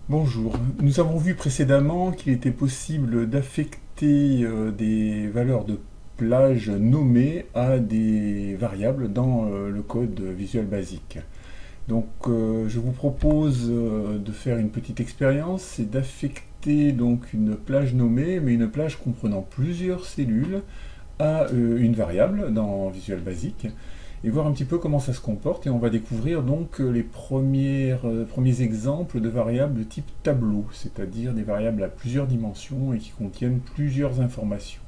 Bonjour. Nous avons vu précédemment qu'il était possible d'affecter des valeurs de plage nommées à des variables dans le code Visual Basic. Donc je vous propose de faire une petite expérience, c'est d'affecter donc une plage nommée, mais une plage comprenant plusieurs cellules à une variable dans Visual Basic et voir un petit peu comment ça se comporte. Et on va découvrir donc premiers exemples de variables de type tableau, c'est-à-dire des variables à plusieurs dimensions et qui contiennent plusieurs informations.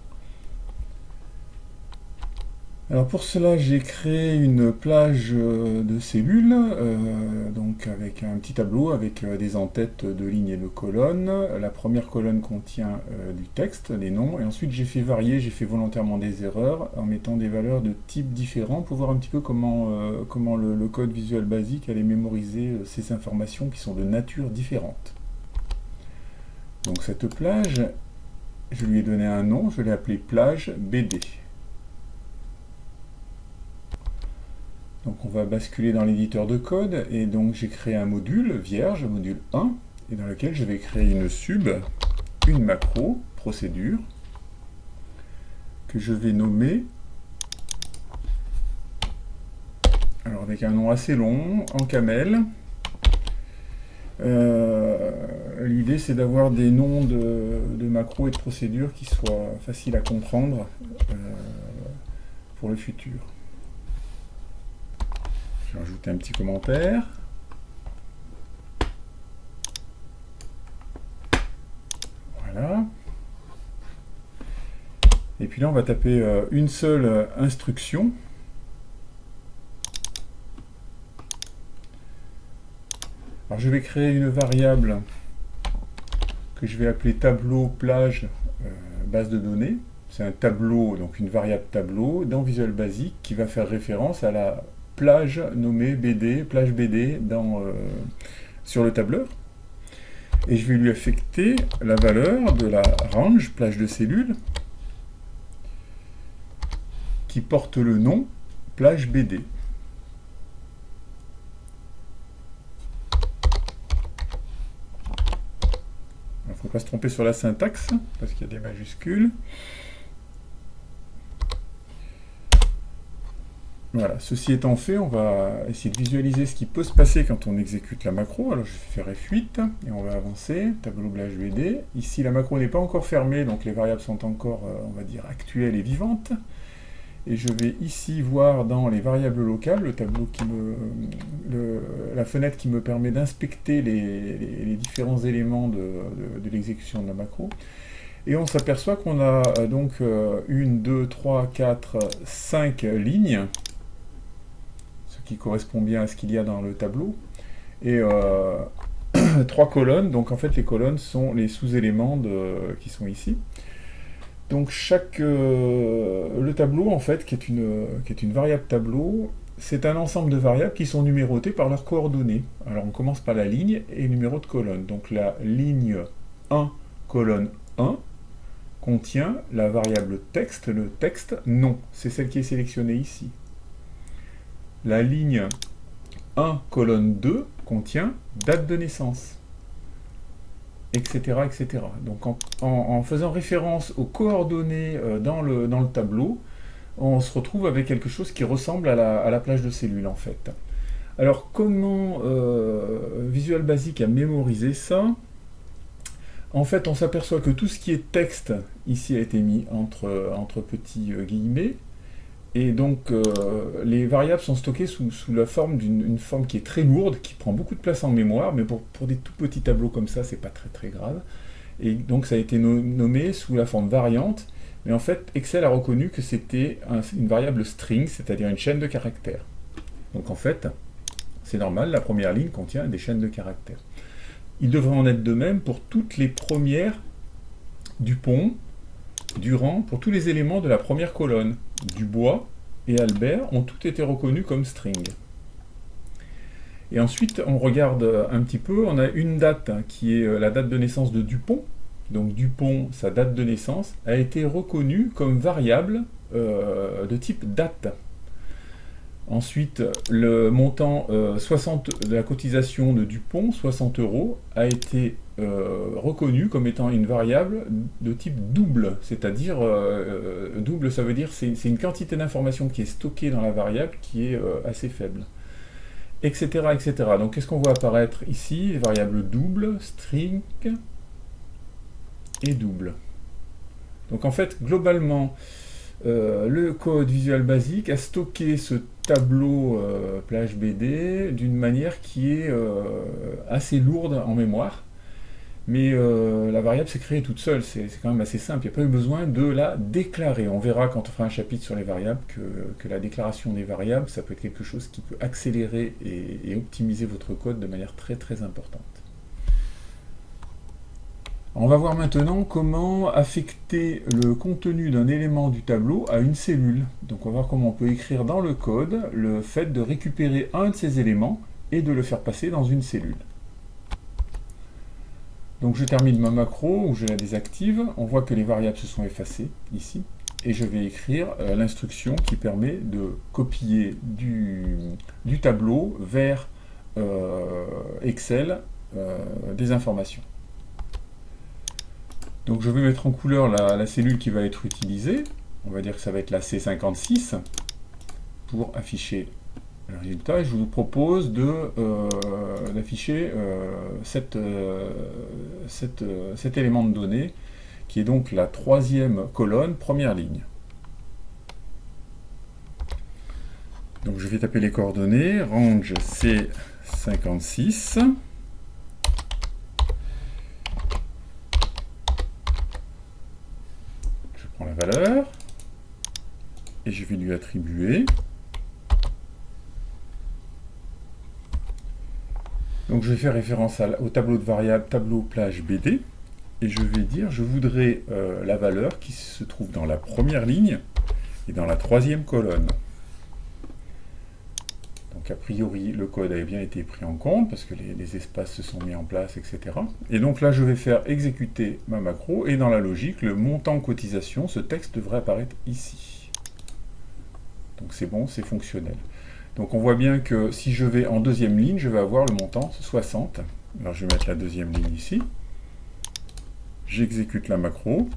Alors pour cela, j'ai créé une plage de cellules, donc avec un petit tableau avec des en-têtes de lignes et de colonnes. La première colonne contient du texte, les noms, et ensuite j'ai fait varier, j'ai fait volontairement des erreurs en mettant des valeurs de types différents pour voir un petit peu comment le code Visual Basic allait mémoriser ces informations qui sont de nature différente. Donc cette plage, je lui ai donné un nom, je l'ai appelée plage BD. Donc on va basculer dans l'éditeur de code et donc j'ai créé un module vierge, module 1, et dans lequel je vais créer une sub, une macro, procédure, que je vais nommer, alors avec un nom assez long, en camel. L'idée c'est d'avoir des noms de macros et de procédures qui soient faciles à comprendre pour le futur. Je vais rajouter un petit commentaire. Voilà. Et puis là, on va taper une seule instruction. Alors je vais créer une variable que je vais appeler tableau plage base de données. C'est un tableau, donc une variable tableau dans Visual Basic qui va faire référence à la plage nommée BD, plage BD sur le tableur. Et je vais lui affecter la valeur de la range, plage de cellules, qui porte le nom plage BD. Il ne faut pas se tromper sur la syntaxe, parce qu'il y a des majuscules. Voilà, ceci étant fait, on va essayer de visualiser ce qui peut se passer quand on exécute la macro. Alors je vais faire F8 et on va avancer, tableau plage BD. Ici la macro n'est pas encore fermée, donc les variables sont encore, on va dire, actuelles et vivantes. Et je vais ici voir dans les variables locales, le tableau la fenêtre qui me permet d'inspecter les différents éléments de l'exécution de la macro. Et on s'aperçoit qu'on a donc 1, 2, 3, 4, 5 lignes, ce qui correspond bien à ce qu'il y a dans le tableau, et 3 colonnes, donc en fait les colonnes sont les sous-éléments qui sont ici. Donc le tableau en fait, qui est une variable tableau, c'est un ensemble de variables qui sont numérotées par leurs coordonnées. Alors on commence par la ligne et le numéro de colonne. Donc la ligne 1, colonne 1, contient la variable texte, le texte nom. C'est celle qui est sélectionnée ici. La ligne 1, colonne 2, contient date de naissance, etc. etc. Donc en faisant référence aux coordonnées dans le tableau, on se retrouve avec quelque chose qui ressemble à la plage de cellules en fait. Alors comment Visual Basic a mémorisé ça? En fait, on s'aperçoit que tout ce qui est texte ici a été mis entre petits guillemets, et donc les variables sont stockées sous la forme d'une forme qui est très lourde, qui prend beaucoup de place en mémoire, mais pour des tout petits tableaux comme ça, c'est pas très très grave. Et donc ça a été nommé sous la forme variante, mais en fait Excel a reconnu que c'était une variable string, c'est-à-dire une chaîne de caractères. Donc en fait, c'est normal, la première ligne contient des chaînes de caractères. Il devrait en être de même pour toutes les premières Dupont, Durand, pour tous les éléments de la première colonne. Dubois et Albert ont tous été reconnus comme string. Et ensuite, on regarde un petit peu, on a une date qui est la date de naissance de Dupont. Donc Dupont, sa date de naissance, a été reconnue comme variable de type date. Ensuite, le montant 60 de la cotisation de Dupont, 60 €, a été reconnu comme étant une variable de type double. C'est-à-dire, double, ça veut dire c'est une quantité d'information qui est stockée dans la variable qui est assez faible. Etc. etc. Donc, qu'est-ce qu'on voit apparaître ici? Les variables double, string et double. Donc, en fait, globalement, le code Visual Basic a stocké ce tableau plage BD d'une manière qui est assez lourde en mémoire, mais la variable s'est créée toute seule, c'est quand même assez simple, il n'y a pas eu besoin de la déclarer. On verra quand on fera un chapitre sur les variables que la déclaration des variables, ça peut être quelque chose qui peut accélérer et optimiser votre code de manière très très importante. On va voir maintenant comment affecter le contenu d'un élément du tableau à une cellule. Donc on va voir comment on peut écrire dans le code le fait de récupérer un de ces éléments et de le faire passer dans une cellule. Donc je termine ma macro où je la désactive. On voit que les variables se sont effacées ici. Et je vais écrire l'instruction qui permet de copier du tableau vers Excel des informations. Donc je vais mettre en couleur la cellule qui va être utilisée. On va dire que ça va être la C56 pour afficher le résultat. Et je vous propose d'afficher cet élément de données qui est donc la troisième colonne, première ligne. Donc je vais taper les coordonnées, range C56. La valeur et je vais lui attribuer. Donc je vais faire référence au tableau de variables tableau plage BD et je vais dire je voudrais la valeur qui se trouve dans la première ligne et dans la troisième colonne. Donc a priori le code avait bien été pris en compte parce que les espaces se sont mis en place, etc. Et donc là je vais faire exécuter ma macro et dans la logique le montant cotisation, ce texte devrait apparaître ici. Donc c'est bon, c'est fonctionnel. Donc on voit bien que si je vais en deuxième ligne, je vais avoir le montant 60. Alors je vais mettre la deuxième ligne ici. J'exécute la macro.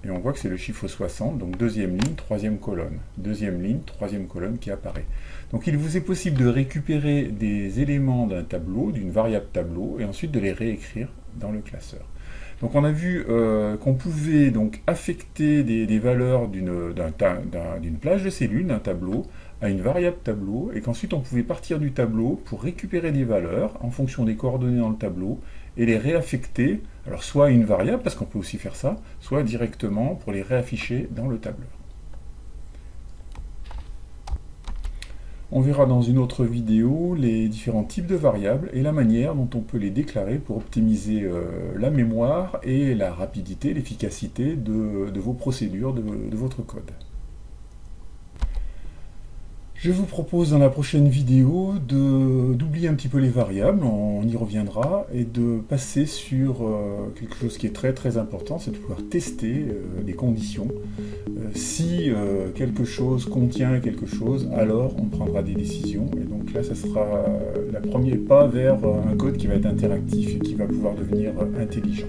Et on voit que c'est le chiffre 60, donc deuxième ligne, troisième colonne. Deuxième ligne, troisième colonne qui apparaît. Donc il vous est possible de récupérer des éléments d'un tableau, d'une variable tableau, et ensuite de les réécrire dans le classeur. Donc on a vu qu'on pouvait donc affecter des valeurs d'une plage de cellules, d'un tableau, à une variable tableau, et qu'ensuite on pouvait partir du tableau pour récupérer des valeurs en fonction des coordonnées dans le tableau, et les réaffecter, alors soit à une variable, parce qu'on peut aussi faire ça, soit directement pour les réafficher dans le tableur. On verra dans une autre vidéo les différents types de variables et la manière dont on peut les déclarer pour optimiser la mémoire et la rapidité, l'efficacité de vos procédures, de votre code. Je vous propose dans la prochaine vidéo d'oublier un petit peu les variables, on y reviendra, et de passer sur quelque chose qui est très très important, c'est de pouvoir tester les conditions. Si quelque chose contient quelque chose, alors on prendra des décisions, et donc là ça sera le premier pas vers un code qui va être interactif et qui va pouvoir devenir intelligent.